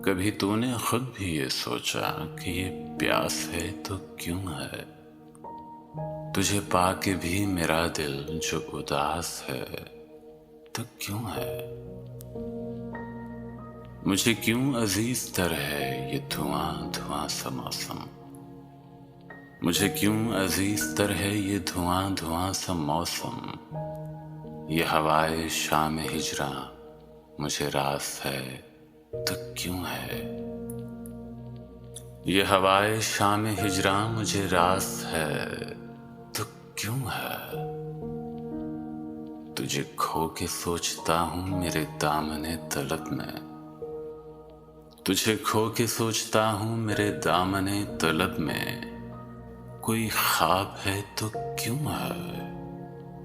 कभी तूने खुद भी ये सोचा कि ये प्यास है तो क्यों है? तुझे पाके भी मेरा दिल जो उदास है तो क्यों है? मुझे क्यों अजीज तर है ये धुआं धुआं सा मौसम? मुझे क्यों अजीज तर है ये धुआं धुआं सा मौसम? ये हवाए शाम हिजरा मुझे रास है तो क्यों है? ये हवाए शाम हिजरा मुझे रास है तो क्यों है? तुझे खो के सोचता हूँ मेरे दामने तलब में। तुझे खो के सोचता हूँ मेरे दामने तलब में। कोई ख्वाब है तो क्यों है?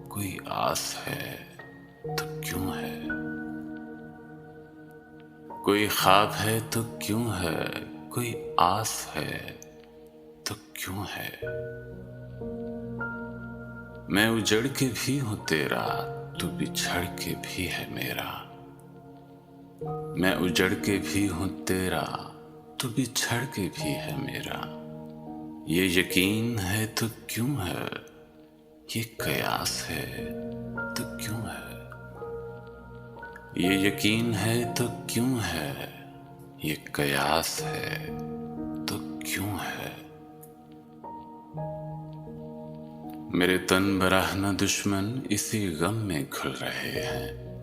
कोई आस है तो क्यों है? कोई ख्वाब है तो क्यों है? कोई आस है तो क्यों है? मैं उजड़ के भी हूं तेरा, तू बिछड़ के भी है मेरा। मैं उजड़ के भी हूं तेरा, तू बिछड़ के भी है मेरा। ये यकीन है तो क्यों है? ये कयास है तो क्यों है? ये यकीन है तो क्यों है? ये कयास है तो क्यों है? मेरे तन बराहना दुश्मन इसी गम में घुल रहे हैं।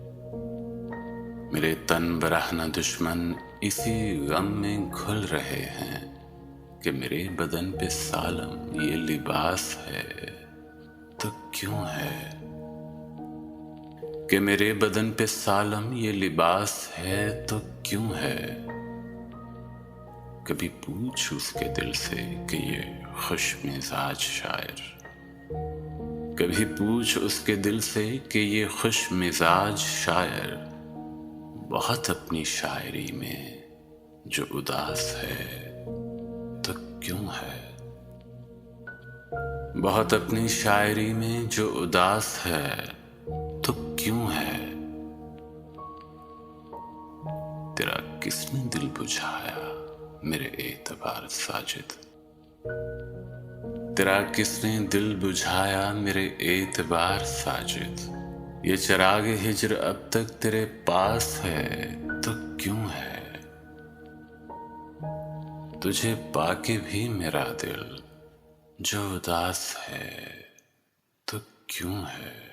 मेरे तन बराहना दुश्मन इसी गम में घुल रहे हैं कि मेरे बदन पे सालम ये लिबास है तो क्यों है? कि मेरे बदन पे सालम ये लिबास है तो क्यों है? कभी पूछ उसके दिल से कि ये खुश मिजाज शायर। कभी पूछ उसके दिल से कि ये खुश मिजाज शायर बहुत अपनी शायरी में जो उदास है तो क्यों है? बहुत अपनी शायरी में जो उदास है तो क्यों है? तेरा किसने दिल बुझाया मेरे एतबार साजिद? तेरा किसने दिल बुझाया मेरे एतबार साजिद? ये चिराग हिज्र अब तक तेरे पास है तो क्यों है? तुझे पाके भी मेरा दिल जो उदास है तो क्यों है?